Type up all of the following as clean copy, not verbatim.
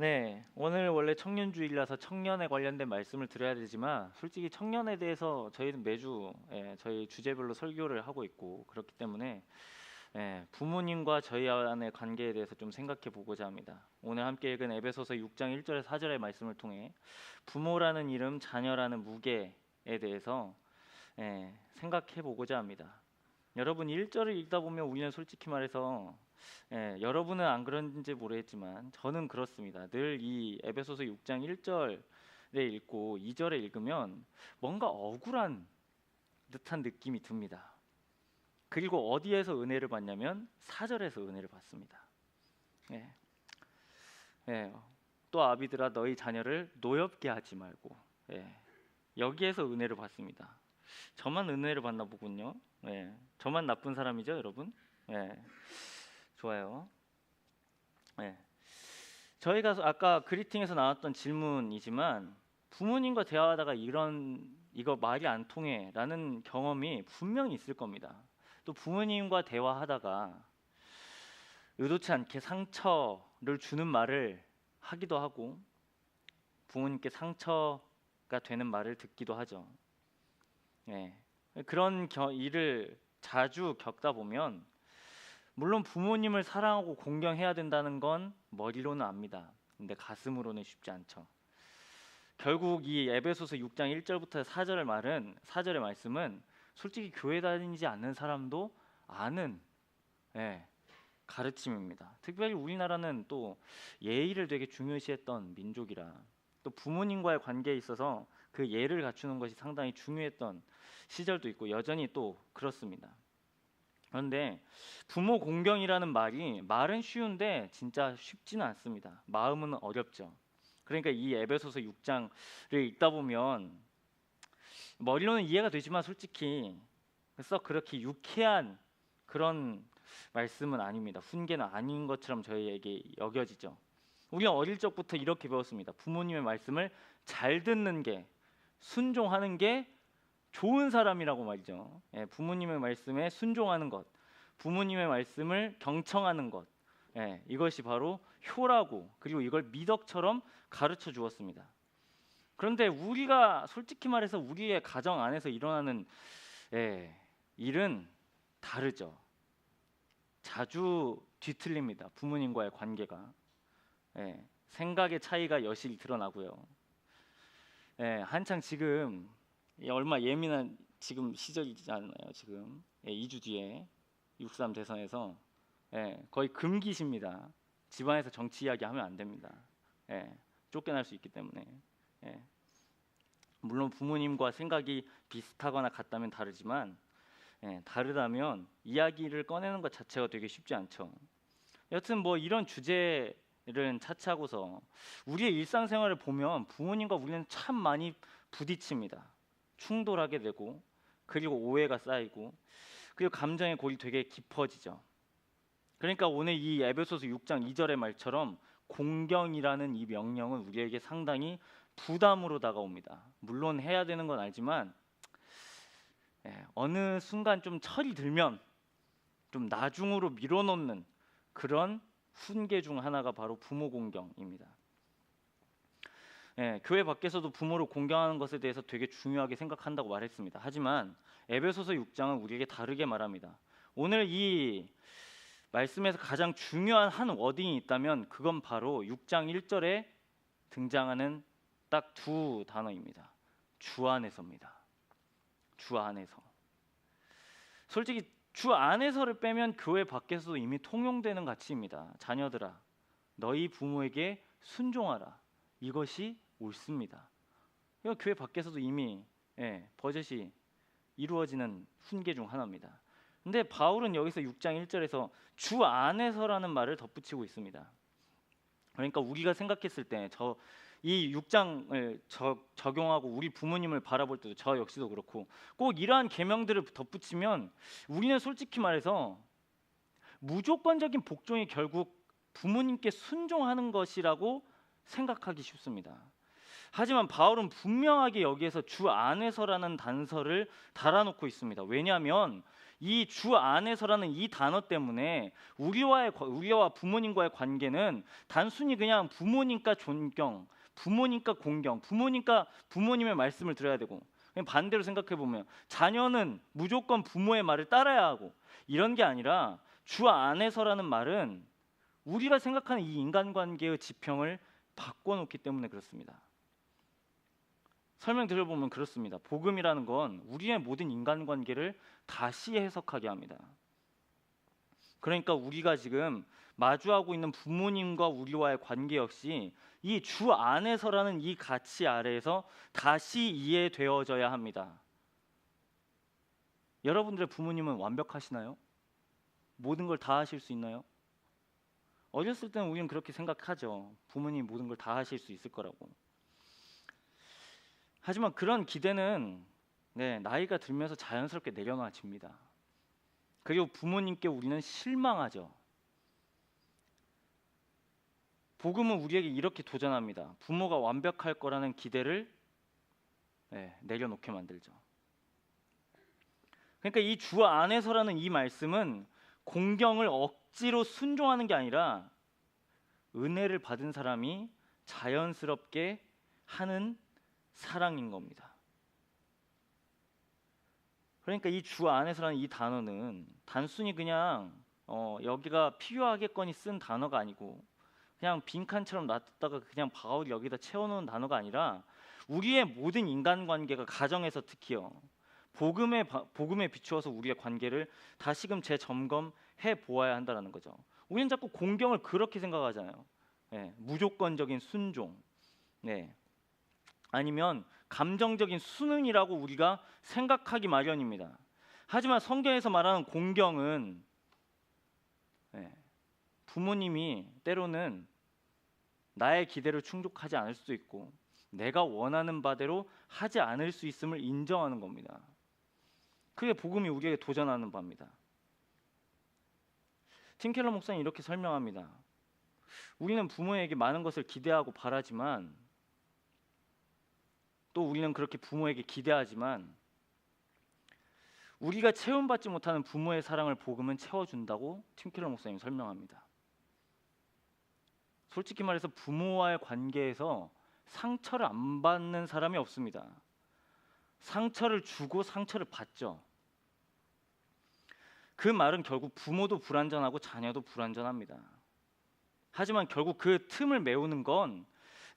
네, 오늘 원래 청년주일이라서 청년에 관련된 말씀을 드려야 되지만 솔직히 청년에 대해서 저희는 매주 저희 주제별로 설교를 하고 있고 그렇기 때문에 부모님과 저희 간의 관계에 대해서 좀 생각해 보고자 합니다. 오늘 함께 읽은 에베소서 6장 1절에 4절의 말씀을 통해 부모라는 이름, 자녀라는 무게에 대해서 생각해 보고자 합니다. 여러분 1절을 읽다 보면 우리는 솔직히 말해서 여러분은 안 그런지 모르겠지만 저는 그렇습니다. 늘 이 에베소서 6장 1절에 읽고 2절에 읽으면 뭔가 억울한 듯한 느낌이 듭니다. 그리고 어디에서 은혜를 받냐면 4절에서 은혜를 받습니다. 예. 예. 또 아비들아 너희 자녀를 노엽게 하지 말고 여기에서 은혜를 받습니다. 저만 은혜를 받나 보군요. 저만 나쁜 사람이죠, 여러분? 좋아요. 저희가 아까 그리팅에서 나왔던 질문이지만 부모님과 대화하다가 이거 말이 안 통해라는 경험이 분명히 있을 겁니다. 또 부모님과 대화하다가 의도치 않게 상처를 주는 말을 하기도 하고 부모님께 상처가 되는 말을 듣기도 하죠. 그런 일을 자주 겪다 보면 물론 부모님을 사랑하고 공경해야 된다는 건 머리로는 압니다. 근데 가슴으로는 쉽지 않죠. 결국 이 에베소서 6장 1절부터 4절의 말씀은 솔직히 교회 다니지 않는 사람도 아는 가르침입니다. 특별히 우리나라는 또 예의를 되게 중요시했던 민족이라 또 부모님과의 관계에 있어서 그 예를 갖추는 것이 상당히 중요했던 시절도 있고 여전히 또 그렇습니다. 그런데 부모 공경이라는 말은 쉬운데 진짜 쉽지는 않습니다. 마음은 어렵죠. 그러니까 이 에베소서 6장을 읽다 보면 머리로는 이해가 되지만 솔직히 썩 그렇게 유쾌한 그런 말씀은 아닙니다. 훈계는 아닌 것처럼 저희에게 여겨지죠. 우리가 어릴 적부터 이렇게 배웠습니다. 부모님의 말씀을 잘 듣는 게, 순종하는 게 좋은 사람이라고 말이죠. 부모님의 말씀에 순종하는 것, 부모님의 말씀을 경청하는 것, 이것이 바로 효라고, 그리고 이걸 미덕처럼 가르쳐 주었습니다. 그런데 우리가 솔직히 말해서 우리의 가정 안에서 일어나는 일은 다르죠. 자주 뒤틀립니다. 부모님과의 관계가. 생각의 차이가 여실히 드러나고요. 한창 지금 얼마 예민한 지금 시절이지 않나요? 지금 2주 뒤에 6.3 대선에서 거의 금기시입니다. 집안에서 정치 이야기하면 안 됩니다. 쫓겨날 수 있기 때문에. 물론 부모님과 생각이 비슷하거나 같다면 다르지만 다르다면 이야기를 꺼내는 것 자체가 되게 쉽지 않죠. 여튼 뭐 이런 주제를 차치하고서 우리의 일상생활을 보면 부모님과 우리는 참 많이 부딪힙니다. 충돌하게 되고 그리고 오해가 쌓이고 그리고 감정의 골이 되게 깊어지죠. 그러니까 오늘 이 에베소서 6장 2절의 말처럼 공경이라는 이 명령은 우리에게 상당히 부담으로 다가옵니다. 물론 해야 되는 건 알지만 어느 순간 좀 철이 들면 좀 나중으로 밀어놓는 그런 훈계 중 하나가 바로 부모 공경입니다. 교회 밖에서도 부모를 공경하는 것에 대해서 되게 중요하게 생각한다고 말했습니다. 하지만 에베소서 6장은 우리에게 다르게 말합니다. 오늘 이 말씀에서 가장 중요한 한 워딩이 있다면 그건 바로 6장 1절에 등장하는 딱 두 단어입니다. 주 안에서입니다. 주 안에서. 솔직히 주 안에서를 빼면 교회 밖에서도 이미 통용되는 가치입니다. 자녀들아, 너희 부모에게 순종하라. 이것이 옳습니다. 이거 교회 밖에서도 이미 버젓이 이루어지는 훈계 중 하나입니다. 근데 바울은 여기서 6장 1절에서 주 안에서라는 말을 덧붙이고 있습니다. 그러니까 우리가 생각했을 때 이 6장을 적용하고 우리 부모님을 바라볼 때도 저 역시도 그렇고 꼭 이러한 계명들을 덧붙이면 우리는 솔직히 말해서 무조건적인 복종이 결국 부모님께 순종하는 것이라고 생각하기 쉽습니다. 하지만 바울은 분명하게 여기에서 주 안에서라는 단서를 달아놓고 있습니다. 왜냐하면 이 주 안에서라는 이 단어 때문에 우리와 부모님과의 관계는 단순히 그냥 부모님과 존경, 부모님과 공경, 부모님과 부모님의 말씀을 들어야 되고, 그냥 반대로 생각해 보면 자녀는 무조건 부모의 말을 따라야 하고, 이런 게 아니라 주 안에서라는 말은 우리가 생각하는 이 인간관계의 지평을 바꿔놓기 때문에 그렇습니다. 설명 들어보면 그렇습니다. 복음이라는 건 우리의 모든 인간관계를 다시 해석하게 합니다. 그러니까 우리가 지금 마주하고 있는 부모님과 우리와의 관계 역시 이 주 안에서라는 이 가치 아래에서 다시 이해되어져야 합니다. 여러분들의 부모님은 완벽하시나요? 모든 걸 다 하실 수 있나요? 어렸을 때는 우리는 그렇게 생각하죠. 부모님이 모든 걸 다 하실 수 있을 거라고. 하지만 그런 기대는 나이가 들면서 자연스럽게 내려놔집니다. 그리고 부모님께 우리는 실망하죠. 복음은 우리에게 이렇게 도전합니다. 부모가 완벽할 거라는 기대를 내려놓게 만들죠. 그러니까 이 주 안에서라는 이 말씀은 공경을 억지로 순종하는 게 아니라 은혜를 받은 사람이 자연스럽게 하는 사랑인 겁니다. 그러니까 이 주 안에서라는 이 단어는 단순히 그냥 여기가 필요하겠거니 쓴 단어가 아니고 그냥 빈칸처럼 놔뒀다가 그냥 바울 여기다 채워놓은 단어가 아니라 우리의 모든 인간관계가 가정에서 특히요 복음에 비추어서 우리의 관계를 다시금 재점검해 보아야 한다는 거죠. 우리는 자꾸 공경을 그렇게 생각하잖아요. 무조건적인 순종, 아니면 감정적인 순응이라고 우리가 생각하기 마련입니다. 하지만 성경에서 말하는 공경은 부모님이 때로는 나의 기대를 충족하지 않을 수도 있고 내가 원하는 바대로 하지 않을 수 있음을 인정하는 겁니다. 그게 복음이 우리에게 도전하는 바입니다. 팀 켈러 목사님 이렇게 설명합니다. 우리는 부모에게 많은 것을 기대하고 바라지만 또 우리는 그렇게 부모에게 기대하지만 우리가 체험받지 못하는 부모의 사랑을 복음은 채워준다고 팀 켈러 목사님 설명합니다. 솔직히 말해서 부모와의 관계에서 상처를 안 받는 사람이 없습니다. 상처를 주고 상처를 받죠. 그 말은 결국 부모도 불완전하고 자녀도 불완전합니다. 하지만 결국 그 틈을 메우는 건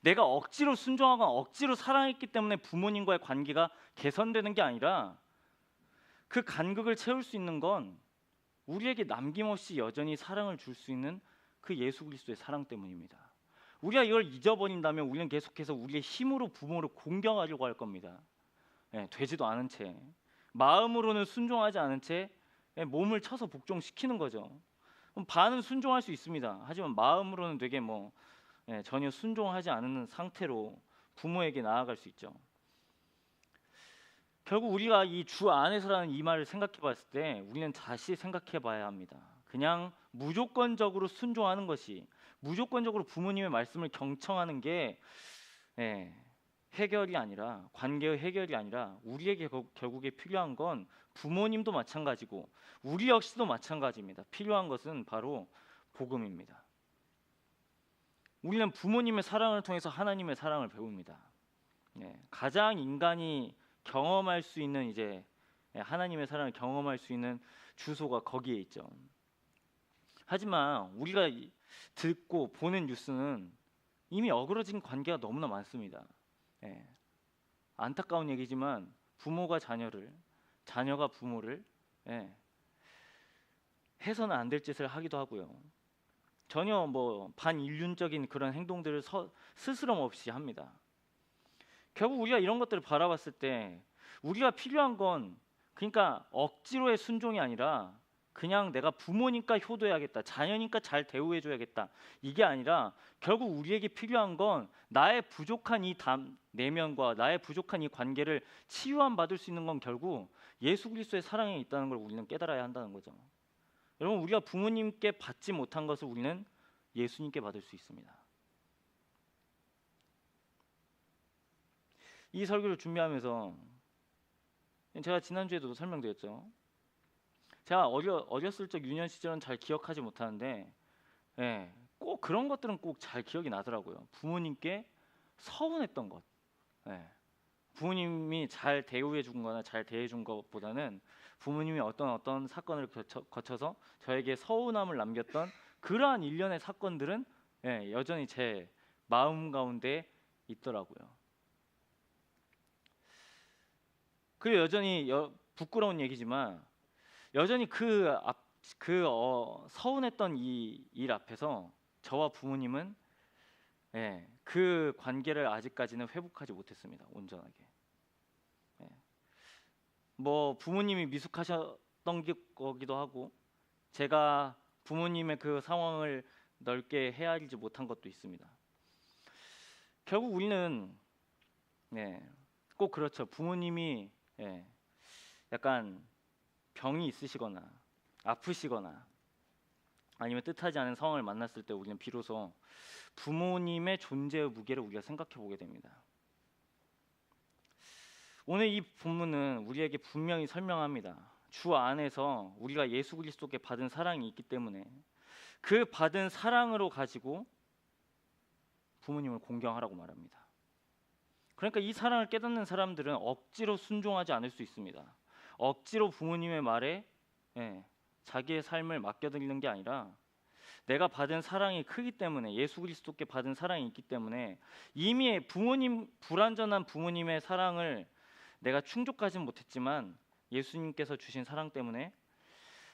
내가 억지로 순종하거나 억지로 사랑했기 때문에 부모님과의 관계가 개선되는 게 아니라 그 간극을 채울 수 있는 건 우리에게 남김없이 여전히 사랑을 줄 수 있는 그 예수 그리스도의 사랑 때문입니다. 우리가 이걸 잊어버린다면 우리는 계속해서 우리의 힘으로 부모를 공경하려고 할 겁니다. 되지도 않은 채 마음으로는 순종하지 않은 채 몸을 쳐서 복종시키는 거죠. 그럼 반은 순종할 수 있습니다. 하지만 마음으로는 되게 전혀 순종하지 않는 상태로 부모에게 나아갈 수 있죠. 결국 우리가 이 주 안에서라는 이 말을 생각해 봤을 때 우리는 다시 생각해 봐야 합니다. 그냥 무조건적으로 순종하는 것이, 무조건적으로 부모님의 말씀을 경청하는 게 해결이 아니라, 관계의 해결이 아니라 우리에게 결국에 필요한 건 부모님도 마찬가지고 우리 역시도 마찬가지입니다. 필요한 것은 바로 복음입니다. 우리는 부모님의 사랑을 통해서 하나님의 사랑을 배웁니다. 가장 인간이 경험할 수 있는 하나님의 사랑을 경험할 수 있는 주소가 거기에 있죠. 하지만 우리가 듣고 보는 뉴스는 이미 어그러진 관계가 너무나 많습니다. 안타까운 얘기지만 부모가 자녀를, 자녀가 부모를 해서는 안 될 짓을 하기도 하고요. 전혀 반인륜적인 그런 행동들을 스스럼 없이 합니다. 결국 우리가 이런 것들을 바라봤을 때 우리가 필요한 건 그러니까 억지로의 순종이 아니라 그냥 내가 부모니까 효도해야겠다, 자녀니까 잘 대우해줘야겠다, 이게 아니라 결국 우리에게 필요한 건 나의 부족한 이 내면과 나의 부족한 이 관계를 치유함 받을 수 있는 건 결국 예수 그리스도의 사랑에 있다는 걸 우리는 깨달아야 한다는 거죠. 여러분, 우리가 부모님께 받지 못한 것을 우리는 예수님께 받을 수 있습니다. 이 설교를 준비하면서 제가 지난주에도 설명드렸죠. 제가 어렸을 적 유년 시절은 잘 기억하지 못하는데, 꼭 그런 것들은 꼭 잘 기억이 나더라고요. 부모님께 서운했던 것. 예. 부모님이 잘 대우해 준 거나 잘 대해 준 것보다는 부모님이 어떤 사건을 거쳐서 저에게 서운함을 남겼던 그러한 일련의 사건들은 여전히 제 마음 가운데 있더라고요. 그리고 여전히 부끄러운 얘기지만 여전히 서운했던 이 일 앞에서 저와 부모님은 그 관계를 아직까지는 회복하지 못했습니다. 온전하게. 뭐 부모님이 미숙하셨던 거기도 하고 제가 부모님의 그 상황을 넓게 헤아리지 못한 것도 있습니다. 결국 우리는 꼭 그렇죠. 부모님이 약간 병이 있으시거나 아프시거나 아니면 뜻하지 않은 상황을 만났을 때 우리는 비로소 부모님의 존재의 무게를 우리가 생각해 보게 됩니다. 오늘 이 본문은 우리에게 분명히 설명합니다. 주 안에서 우리가 예수 그리스도께 받은 사랑이 있기 때문에 그 받은 사랑으로 가지고 부모님을 공경하라고 말합니다. 그러니까 이 사랑을 깨닫는 사람들은 억지로 순종하지 않을 수 있습니다. 억지로 부모님의 말에 자기의 삶을 맡겨드리는 게 아니라 내가 받은 사랑이 크기 때문에 예수 그리스도께 받은 사랑이 있기 때문에 이미 불완전한 부모님의 사랑을 내가 충족하지는 못했지만 예수님께서 주신 사랑 때문에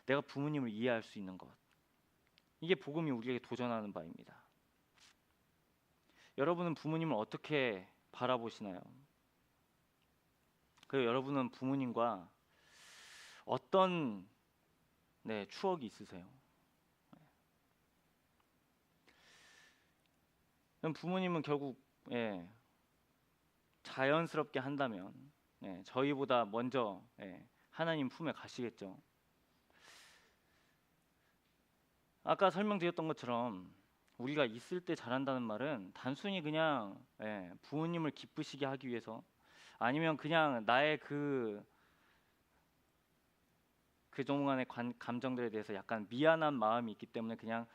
내가 부모님을 이해할 수 있는 것, 이게 복음이 우리에게 도전하는 바입니다. 여러분은 부모님을 어떻게 바라보시나요? 그리고 여러분은 부모님과 어떤 추억이 있으세요? 부모님은 결국 자연스럽게 한다면 저희보다 먼저 하나님 품에 가시겠죠. 아까 설명드렸던 것처럼 우리가 있을 때 잘한다는 말은 단순히 그냥 부모님을 기쁘시게 하기 위해서 아니면 그냥 나의 그동안의 감정들에 대해서 약간 미안한 마음이 있기 때문에 그냥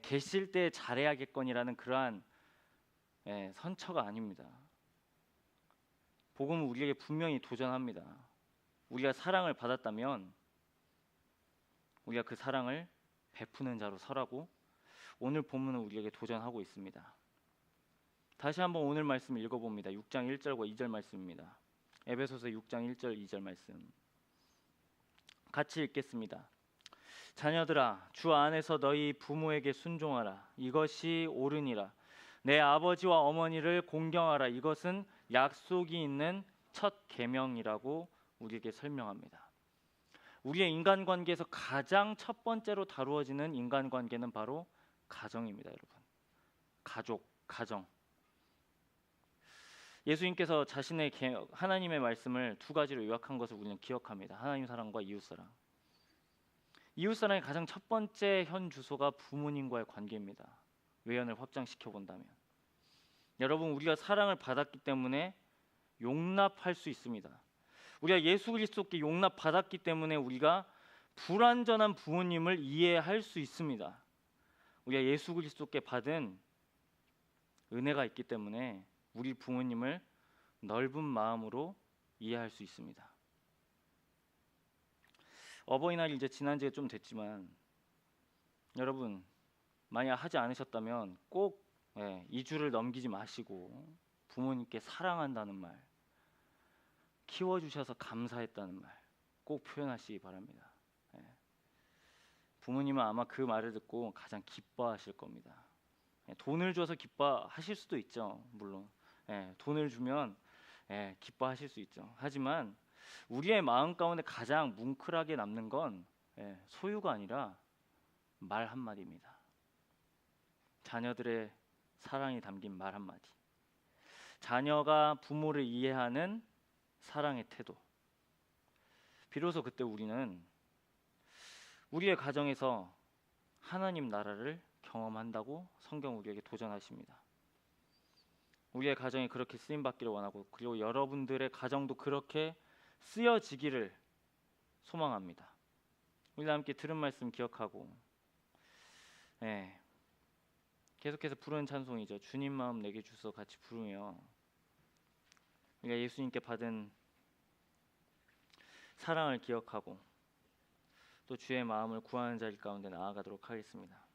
계실 때 잘해야겠거니라는 그러한 선처가 아닙니다. 복음은 우리에게 분명히 도전합니다. 우리가 사랑을 받았다면 우리가 그 사랑을 베푸는 자로 서라고 오늘 본문은 우리에게 도전하고 있습니다. 다시 한번 오늘 말씀 읽어봅니다. 6장 1절과 2절 말씀입니다. 에베소서 6장 1절 2절 말씀 같이 읽겠습니다. 자녀들아, 주 안에서 너희 부모에게 순종하라. 이것이 옳으니라. 내 아버지와 어머니를 공경하라. 이것은 약속이 있는 첫 계명이라고 우리에게 설명합니다. 우리의 인간관계에서 가장 첫 번째로 다루어지는 인간관계는 바로 가정입니다, 여러분. 가정. 예수님께서 자신의 하나님의 말씀을 두 가지로 요약한 것을 우리는 기억합니다. 하나님 사랑과 이웃 사랑. 이웃 사랑의 가장 첫 번째 현 주소가 부모님과의 관계입니다. 외연을 확장시켜 본다면 여러분, 우리가 사랑을 받았기 때문에 용납할 수 있습니다. 우리가 예수 그리스도께 용납받았기 때문에 우리가 불완전한 부모님을 이해할 수 있습니다. 우리가 예수 그리스도께 받은 은혜가 있기 때문에 우리 부모님을 넓은 마음으로 이해할 수 있습니다. 어버이날이 이제 지난 지가 좀 됐지만 여러분, 만약 하지 않으셨다면 꼭 2주를 넘기지 마시고 부모님께 사랑한다는 말, 키워주셔서 감사했다는 말 꼭 표현하시기 바랍니다. 부모님은 아마 그 말을 듣고 가장 기뻐하실 겁니다. 돈을 줘서 기뻐하실 수도 있죠. 물론 돈을 주면 기뻐하실 수 있죠. 하지만 우리의 마음 가운데 가장 뭉클하게 남는 건 소유가 아니라 말 한마디입니다. 자녀들의 사랑이 담긴 말 한마디. 자녀가 부모를 이해하는 사랑의 태도. 비로소 그때 우리는 우리의 가정에서 하나님 나라를 경험한다고 성경 우리에게 도전하십니다. 우리의 가정이 그렇게 쓰임 받기를 원하고 그리고 여러분들의 가정도 그렇게 쓰여지기를 소망합니다. 우리 다 함께 들은 말씀 기억하고, 예, 계속해서 부르는 찬송이죠. 주님 마음 내게 주소 같이 부르며 우리가 예수님께 받은 사랑을 기억하고 또 주의 마음을 구하는 자리 가운데 나아가도록 하겠습니다.